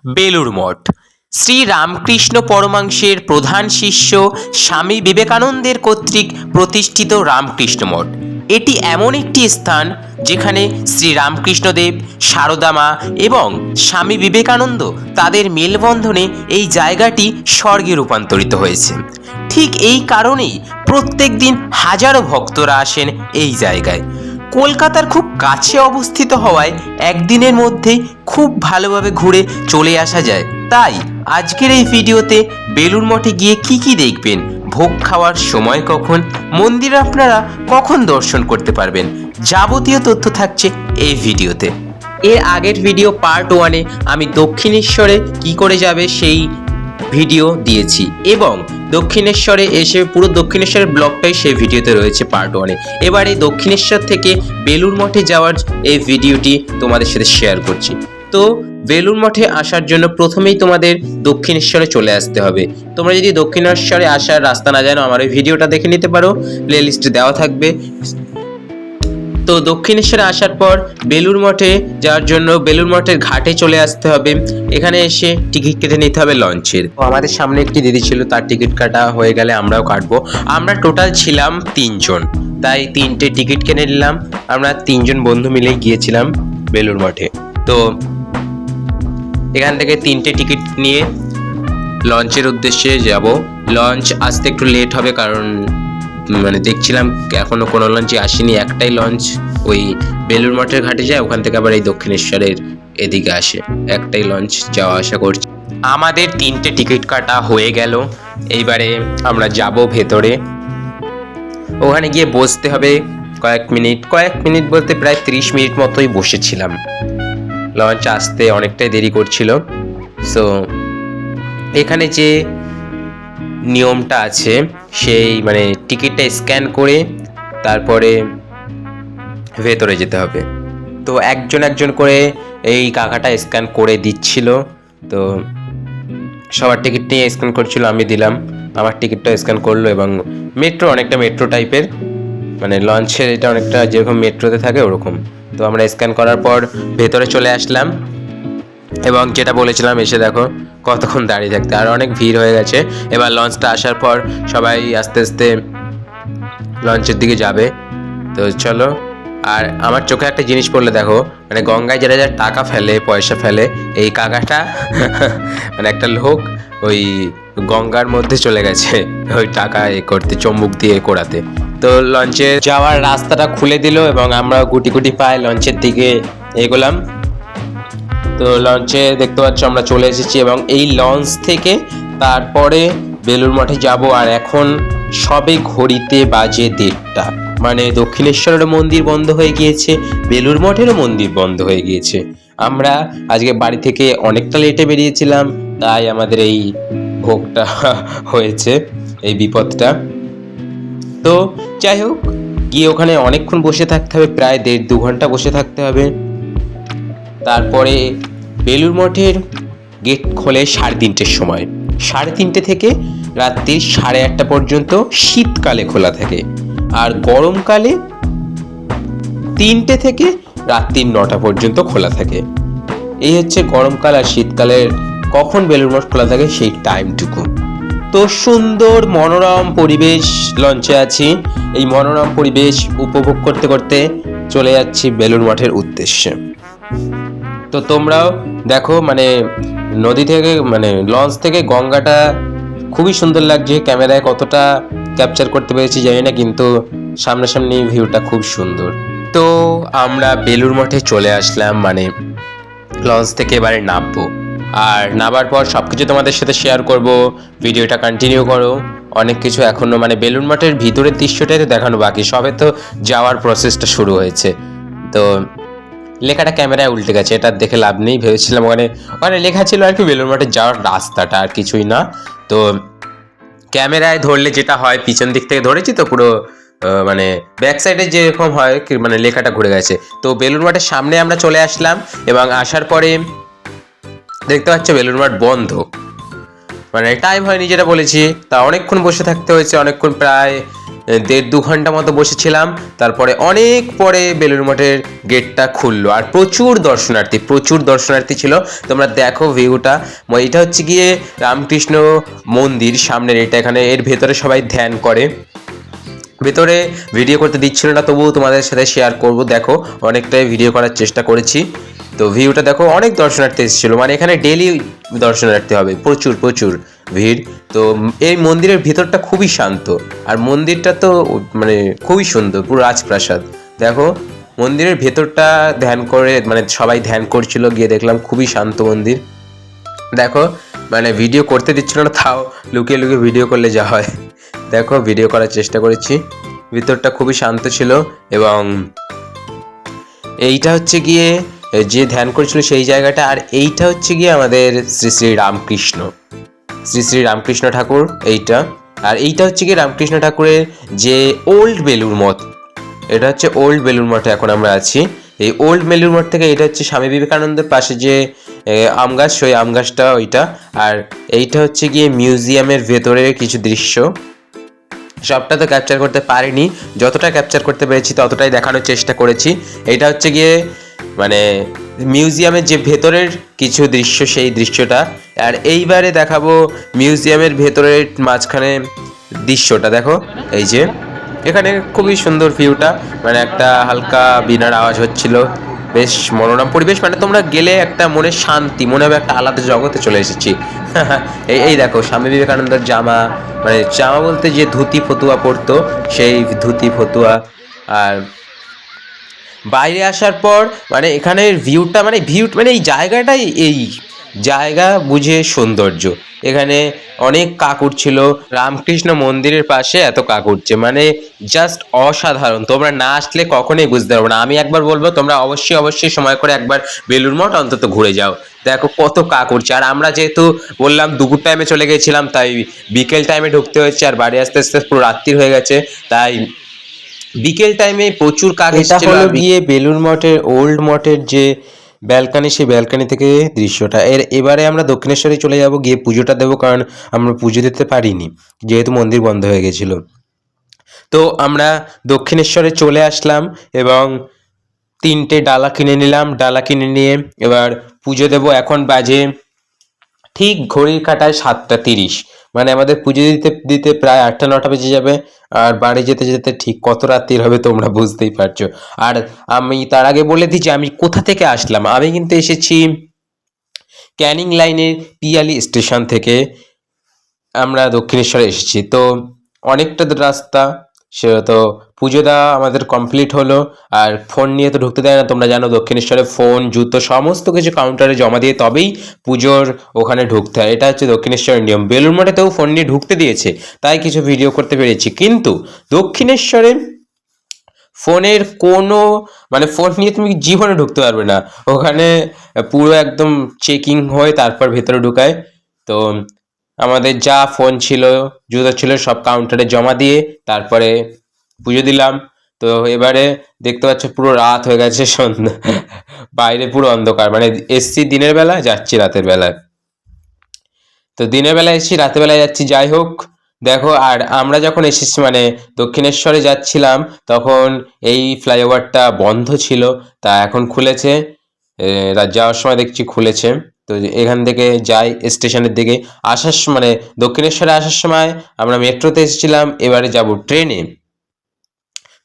বেলুড় মঠ শ্রী রামকৃষ্ণ পরমহংসের প্রধান শিষ্য স্বামী বিবেকানন্দের কর্তৃক প্রতিষ্ঠিত রামকৃষ্ণ মঠ। এটি এমন একটি স্থান যেখানে শ্রী রামকৃষ্ণদেব, সারদা মা এবং স্বামী বিবেকানন্দ তাদের মেলবন্ধনে এই জায়গাটি স্বর্গে রূপান্তরিত হয়েছে। ঠিক এই কারণেই প্রত্যেক দিন হাজারো ভক্তরা আসেন এই জায়গায়। কলকাতার খুব কাছে অবস্থিত হওয়ায় একদিনের মধ্যেই খুব ভালোভাবে ঘুরে চলে আসা যায়। তাই আজকের এই ভিডিওতে বেলুড় মঠে গিয়ে কি দেখবেন, ভোগ খাওয়ার সময় কখন, মন্দির আপনারা কখন দর্শন করতে পারবেন, যাবতীয় তথ্য থাকছে এই ভিডিওতে। এর আগের ভিডিও পার্ট 1-এ আমি দক্ষিণেশ্বরে কি করে যাবে সেই ভিডিও দিয়েছি এবং দক্ষিণেশ্বরে এসে পুরো দক্ষিণেশ্বরের ব্লগটাই সেই ভিডিওতে রয়েছে পার্ট 1-এ। এবার এই দক্ষিণেশ্বর থেকে বেলুড় মঠে যাওয়ার এই ভিডিওটি তোমাদের সাথে শেয়ার করছি। তো বেলুড় মঠে আসার জন্য প্রথমেই তোমাদের দক্ষিণেশ্বরে চলে আসতে হবে। তোমরা যদি দক্ষিণেশ্বরে আসার রাস্তা না জানো, আমার এই ভিডিওটা দেখে নিতে পারো, প্লেলিস্টে দেওয়া থাকবে। তো দক্ষিণেশ্বরে আসার পর বেলুড় মঠে যাওয়ার জন্য বেলুড় মঠের ঘাটে চলে আসতে হবে। এখানে এসে টিকিট কেটে নিতে হবে লঞ্চের। আমাদের সামনে একটি দিদি ছিল, তার টিকিট কাটা হয়ে গেলে আমরাও কাটবো। আমরা টোটাল ছিলাম 3 জন, তাই 3টে টিকিট কিনে নিলাম। আমরা 3 জন বন্ধু মিলে গিয়েছিলাম বেলুড় মঠে। তো এখান থেকে 3টে টিকিট নিয়ে লঞ্চের উদ্দেশ্যে যাব। লঞ্চ আসতে একটু লেট হবে, কারণ দেখছিলাম এখনো কোনো লঞ্চই আসেনি। একটাই লঞ্চ ওই বেলুড় মঠের ঘাটে যায়, ওখান থেকে আবার এই দক্ষিণেশ্বরের এদিকে আসে। একটাই লঞ্চ যাওয়া আসা করছে। আমাদের 3টে টিকিট কাটা হয়ে গেল। এইবারে আমরা যাব ভেতরে। ওখানে গিয়ে বসতে হবে কয়েক মিনিট বলতে প্রায় 30 মিনিট মতোই বসেছিলাম। লঞ্চ আসতে অনেকটাই দেরি করছিল। সো এখানে যে নিয়মটা আছে সেই টিকিটটা স্ক্যান করে তারপরে ভেতরে যেতে হবে। তো একজন করে এই কাকাটা স্ক্যান করে দিচ্ছিল। তো সবার টিকিট নিয়ে স্ক্যান করছিল, আমি দিলাম। আমার টিকিটটা স্ক্যান করলো এবং অনেকটা মেট্রো টাইপের, লঞ্চের এটা অনেকটা যেরকম মেট্রোতে থাকে ওরকম। তো আমরা স্ক্যান করার পর ভেতরে চলে আসলাম এবং যেটা বলেছিলাম, এসে দেখো কতক্ষণ দাঁড়িয়ে থাকতে, আর অনেক ভিড় হয়ে গেছে। এবার লঞ্চটা আসার পর সবাই আস্তে আস্তে লঞ্চের দিকে যাবে। তো চলো। আর আমার চোখে একটা জিনিস পড়লে দেখো, গঙ্গায় যারা টাকা ফেলে, পয়সা ফেলে, এই কাকাটা একটা লোক ওই গঙ্গার মধ্যে চলে গেছে ওই টাকা করতে, চম্বুক দিয়ে কোড়াতে। তো লঞ্চে যাওয়ার রাস্তাটা খুলে দিল এবং আমরা গুটি পায়ে লঞ্চের দিকে এগোলাম। তো লঞ্চে দেখতে পাচ্ছ আমরা চলে এসেছি এবং এই লঞ্চ থেকে তারপরে বেলুড় মঠে যাব। আর এখন সবে ঘড়িতে বাজে 1:30। দক্ষিণেশ্বরেরও মন্দির বন্ধ হয়ে গিয়েছে, বেলুড় মঠেরও মন্দির বন্ধ হয়ে গিয়েছে। আমরা আজকে বাড়ি থেকে অনেকটা লেটে বেরিয়েছিলাম, তাই আমাদের এই ভোগটা হয়েছে, এই বিপদটা। তো যাই হোক, গিয়ে ওখানে অনেকক্ষণ বসে থাকতে হবে, প্রায় 1.5-2 ঘন্টা বসে থাকতে হবে। তারপরে বেলুড় মঠের গেট খোলে 3:30-র সময়। 3:30 থেকে রাত্রি 8:30 পর্যন্ত শীতকালে খোলা থাকে, আর গরমকালে 3টে থেকে রাত্রি 9টা পর্যন্ত খোলা থাকে। এই হচ্ছে গরমকাল আর শীতকালের কখন বেলুড় মঠ খোলা থাকে সেই টাইমটুকু। তো সুন্দর মনোরম পরিবেশ, লঞ্চে আছি, এই মনোরম পরিবেশ উপভোগ করতে করতে চলে যাচ্ছি বেলুড় মঠের উদ্দেশ্যে। তো তোমরাও দেখো, নদী থেকে লঞ্চ থেকে গঙ্গাটা খুবই সুন্দর লাগছে। ক্যামেরায় কতটা ক্যাপচার করতে পেরেছি জানি না, কিন্তু সামনাসামনি ভিউটা খুব সুন্দর। তো আমরা বেলুড় মঠে চলে আসলাম, লঞ্চ থেকে এবারে নামবো। আর নামার পর সবকিছু তোমাদের সাথে শেয়ার করব, ভিডিওটা কন্টিনিউ করো। অনেক কিছু এখনো বেলুড় মঠের ভিতরের দৃশ্যটাই তো দেখানো বাকি, সবে তো যাওয়ার প্রসেসটা শুরু হয়েছে। তো লেখাটা ক্যামেরায় উল্টে গেছে, এটা দেখে লাভ নেই। ভেবেছিলাম ওখানে লেখা ছিল আর কি বেলুড় মঠে যাওয়ার রাস্তাটা, আর কিছুই না। তো ক্যামেরায় ধরলে যেটা হয়, পিছন দিক থেকে ধরেছি তো পুরো ব্যাক সাইডে যেরকম হয় লেখাটা ঘুরে গেছে। তো বেলুড় মঠের সামনে আমরা চলে আসলাম এবং আসার পরে দেখতে পাচ্ছ বেলুড় মঠ বন্ধ। টাইম হয়নি যেটা বলেছি, তা অনেকক্ষণ বসে থাকতে হয়েছে, অনেকক্ষণ প্রায় 1.5-2 ঘন্টা মতো বসেছিলাম। তারপরে অনেক পরে বেলুড় মঠের গেটটা খুললো আর প্রচুর দর্শনার্থী ছিল। তোমরা দেখো ভিউটা। এটা হচ্ছে গিয়ে রামকৃষ্ণ মন্দির সামনের, এটা এখানে এর ভেতরে সবাই ধ্যান করে। ভেতরে ভিডিও করতে দিচ্ছিল না, তবুও তোমাদের সাথে শেয়ার করব। দেখো অনেকটাই ভিডিও করার চেষ্টা করেছি। তো ভিউটা দেখো, অনেক দর্শনার্থী এসেছিলো, মানে এখানে ডেলি দর্শনার্থী হবে, প্রচুর ভিড়। তো এই মন্দিরের ভিতরটা খুবই শান্ত, আর মন্দিরটা তো মানে খুবই সুন্দর, পুরো রাজপ্রাসাদ। দেখো মন্দিরের ভেতরটা ধ্যান করে, মানে সবাই ধ্যান করছিল, গিয়ে দেখলাম খুবই শান্ত মন্দির। দেখো মানে ভিডিও করতে দিচ্ছিল না, তাও লুকিয়ে লুকিয়ে ভিডিও করলে যা হয়। দেখো ভিডিও করার চেষ্টা করেছি। ভিতরটা খুবই শান্ত ছিল। এবং এইটা হচ্ছে গিয়ে যে ধ্যান করেছিল সেই জায়গাটা, আর এইটা হচ্ছে গিয়ে আমাদের শ্রী শ্রী রামকৃষ্ণ ঠাকুর এইটা। আর এইটা হচ্ছে গিয়ে রামকৃষ্ণ ঠাকুরের যে ওল্ড বেলুড় মঠ, এটা হচ্ছে ওল্ড বেলুড় মঠে এখন আমরা আছি। এই ওল্ড বেলুড় মঠ থেকে এটা হচ্ছে স্বামী বিবেকানন্দের পাশে যে আম গাছ, ওই আম গাছটা ওইটা। আর এইটা হচ্ছে গিয়ে মিউজিয়ামের ভেতরের কিছু দৃশ্য। সবটা তো ক্যাপচার করতে পারিনি, যতটা ক্যাপচার করতে পেরেছি ততটাই দেখানোর চেষ্টা করেছি। এটা হচ্ছে গিয়ে মানে মিউজিয়ামের যে ভেতরের কিছু দৃশ্য, সেই দৃশ্যটা। আর এইবারে দেখাবো মিউজিয়ামের ভেতরের মাঝখানে দৃশ্যটা। দেখো এই যে এখানে খুবই সুন্দর ভিউটা, মানে একটা হালকা বীণার আওয়াজ হচ্ছিল, বেশ মনোরম পরিবেশ। মানে তোমরা গেলে একটা মনে শান্তি, মনে হবে একটা আলাদা জগতে চলে এসেছি। এই এই দেখো স্বামী বিবেকানন্দের জামা, মানে জামা বলতে যে ধুতি ফতুয়া পরতো, সেই ধুতি ফতুয়া। আর বাইরে আসার পর মানে এখানের ভিউটা, মানে এই জায়গাটাই, এই জায়গা বুঝে সৌন্দর্য। এখানে অনেক কাক উঠছিল, রামকৃষ্ণ মন্দিরের পাশে এত কাক উঠছে, মানে জাস্ট অসাধারণ। তোমরা না আসলে কখনোই বুঝতে পারবে না। আমি একবার বলবো তোমরা অবশ্যই সময় করে একবার বেলুড় মঠ অন্তত ঘুরে যাও। দেখো কত কাক উঠছে। আর আমরা যেহেতু বললাম দুপুর টাইমে চলে গেছিলাম, তাই বিকেল টাইমে ঢুকতে হচ্ছে, আর বাড়ি আস্তে আস্তে পুরো রাত্রি হয়ে গেছে, তাই বিকেল টাইমে প্রচুর কাক এসেছিল। এটা হলো গিয়ে বেলুড় মঠের ওল্ড মঠের যে ব্যালকানি, সেই ব্যালকানি থেকে দৃশ্যটা। এবারে আমরা দক্ষিণেশ্বরে চলে যাব, গিয়ে পুজোটা দেবো, কারণ আমরা পুজো দিতে পারিনি যেহেতু মন্দির বন্ধ হয়ে গেছিল। তো আমরা দক্ষিণেশ্বরে চলে আসলাম এবং 3টে ডালা কিনে নিলাম। ডালা কিনে নিয়ে এবার পুজো দেবো। এখন বাজে ঠিক ঘড়ির কাঁটায় 7টা 30, মানে আমাদের পুজো দিতে দিতে প্রায় 8টা 9টা বেজে যাবে। আর বাড়ি যেতে যেতে ঠিক কত রাত্রির হবে তোমরা বুঝতেই পারছো। আর আমি তার আগে বলে দিই যে আমি কোথা থেকে আসলাম। আমি কিন্তু এসেছি ক্যানিং লাইনের পিয়ালি স্টেশন থেকে, আমরা দক্ষিণেশ্বরে এসেছি। তো অনেকটা রাস্তা, সে তো পুজো দেওয়া আমাদের কমপ্লিট হলো। আর ফোন নিয়ে তো ঢুকতে দেয় না, তোমরা জানো দক্ষিণেশ্বরে ফোন জুতো সমস্ত কিছু কাউন্টারে জমা দিয়ে তবেই পুজোর ওখানে ঢুকতে হয়। এটা হচ্ছে দক্ষিণেশ্বরের নিয়ম। বেলুড় মঠেতেও ফোন নিয়ে ঢুকতে দিয়েছে, তাই কিছু ভিডিও করতে পেরেছি। কিন্তু দক্ষিণেশ্বরে ফোনের কোনো, মানে ফোন নিয়ে তুমি জীবনে ঢুকতে পারবে না। ওখানে পুরো একদম চেকিং হয়ে তারপর ভেতরে ঢুকায়। তো আমাদের যা ফোন ছিল জুতো ছিল সব কাউন্টারে জমা দিয়ে তারপরে পুজো দিলাম। তো এবারে দেখতে পাচ্ছ পুরো রাত হয়ে গেছে, সন্ধ্যা, বাইরে পুরো অন্ধকার। মানে এসছি দিনের বেলা, যাচ্ছি রাতের বেলায়। তো দিনের বেলায় এসেছি, রাতের বেলায় যাচ্ছি, যাই হোক। দেখো আর আমরা যখন এসেছি মানে দক্ষিণেশ্বরে যাচ্ছিলাম, তখন এই ফ্লাইওভারটা বন্ধ ছিল, তা এখন খুলেছে। রাত যাওয়ার সময় দেখছি খুলেছে। তো এখান থেকে যাই স্টেশনের দিকে। মানে দক্ষিণেশ্বরে আসার সময় আমরা মেট্রোতে এসেছিলাম, এবারে যাব ট্রেনে।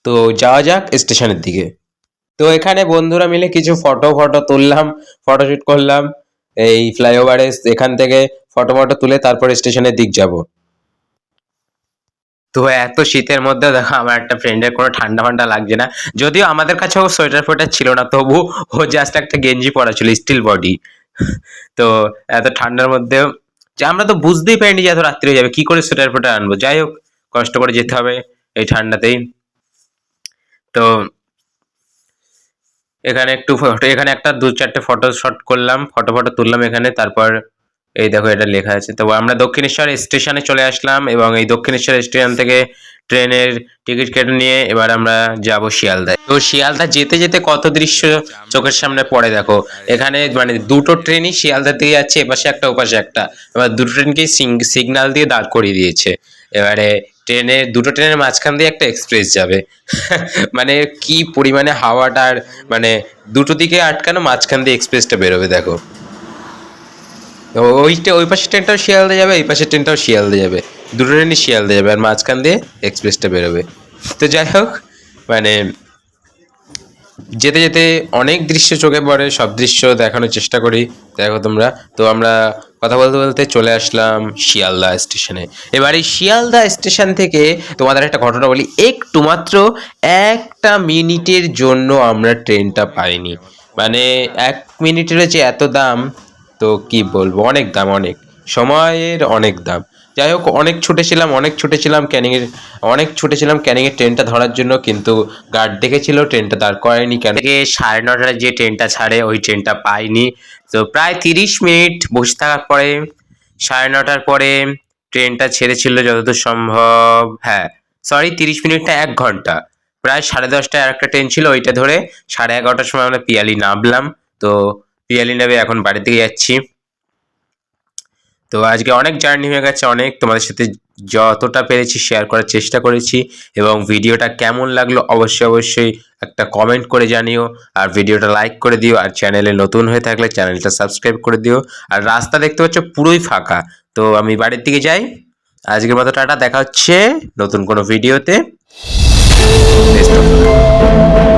তো যাওয়া যাক স্টেশনের দিকে। তো এখানে বন্ধুরা মিলে কিছু ফটো তুললাম, ফটোশুট করলাম এই ফ্লাইওভারে। এখান থেকে ফটো তুলে তারপরে স্টেশনের দিক যাব। তো এত শীতের মধ্যে দেখো আমার একটা ফ্রেন্ডের কোনো ঠান্ডা ফান্ডা লাগছে না, যদিও আমাদের কাছেও সোয়েটার ফোয়েটার ছিল না, তবু ও জাস্ট একটা গেঞ্জি পরা ছিল, স্টিল বডি। তো এত ঠান্ডার মধ্যেও যে আমরা তো বুঝতেই পারিনি যে এত রাত্রি হয়ে যাবে, কি করে সোয়েটার ফোয়েটার আনবো। যাই হোক কষ্ট করে যেতে হবে এই ঠান্ডাতেই। তো এখানে একটু ফটো, এখানে একটা 2-4টে ফটো শট করলাম, ফটো তুললাম এখানে। তারপর এই দেখো এটা লেখা আছে। তো আমরা দক্ষিণেশ্বর স্টেশনে চলে আসলাম এবং এই দক্ষিণেশ্বর স্টেশন থেকে ট্রেনের টিকিট কেটে নিয়ে এবার আমরা যাব শিয়ালদায়। তো শিয়ালদা যেতে যেতে কত দৃশ্য চোখের সামনে পড়ে দেখো। এখানে মানে দুটো ট্রেনই শিয়ালদা দিয়ে যাচ্ছে, এপাশে একটা ওপাশে একটা। এবার দুটো ট্রেনকেই সিগন্যাল দিয়ে দাঁড় করিয়ে দিয়েছে। এবারে দুটো ট্রেনের মাঝখান দিয়ে একটা এক্সপ্রেস যাবে। মানে কি পরিমাণে হাওয়াটার, মানে দুটো দিকে আটকানো, মাঝখান দিয়ে এক্সপ্রেসটা বেরোবে দেখো। ওই পাশের ট্রেনটাও শিয়ালদা যাবে, এই পাশের ট্রেনটাও শিয়ালদা যাবে, দুটো ট্রেনই শিয়ালদা যাবে, আর মাঝখান দিয়ে এক্সপ্রেসটা বেরোবে। তো যাই হোক, মানে যেতে যেতে অনেক দৃশ্য চোখে পড়ে, সব দৃশ্য দেখানোর চেষ্টা করি, দেখো তোমরা। তো আমরা কথা বলতে বলতে চলে আসলাম শিয়ালদা স্টেশনে। এবার এই শিয়ালদা স্টেশন থেকে তোমাদের একটা ঘটনা বলি, একটু মাত্র 1 মিনিটের জন্য আমরা ট্রেনটা পাইনি। মানে 1 মিনিটের যে এত দাম, তো কি বলবো, অনেক দাম, অনেক সময়ের অনেক দাম। যাই হোক, অনেক ছুটেছিলাম ক্যানিংয়ের ট্রেনটা ধরার জন্য, কিন্তু গার্ড দেখেছিল, ট্রেনটা দাঁড় করায়নি। কেন থেকে 9:30টায় যে ট্রেনটা ছাড়ে ওই ট্রেনটা পাইনি। তো প্রায় 30 মিনিট বসে থাকার পরে 9:30টার পরে ট্রেনটা ছেড়েছিল যতদূর সম্ভব, হ্যাঁ সরি 30 মিনিট না, 1 ঘন্টা। প্রায় 10:30টায় আর একটা ট্রেন ছিল, ওইটা ধরে 11:30টার সময় আমরা পিয়ালি নামলাম। তো পিয়ালি নেমে এখন বাড়ির দিকে যাচ্ছি। তো আজকে অনেক জার্নি হয়ে গেছে, অনেক তোমাদের সাথে যতটা পেরেছি শেয়ার করার চেষ্টা করেছি। এবং ভিডিওটা কেমন লাগলো অবশ্যই একটা কমেন্ট করে জানিও, আর ভিডিওটা লাইক করে দিও, আর চ্যানেলে নতুন হয়ে থাকলে চ্যানেলটা সাবস্ক্রাইব করে দিও। আর রাস্তা দেখতে পাচ্ছ পুরোই ফাঁকা। তো আমি বাড়ির দিকে যাই, আজকের মতো টাটা, দেখা হচ্ছে নতুন কোনো ভিডিওতে। Best of luck.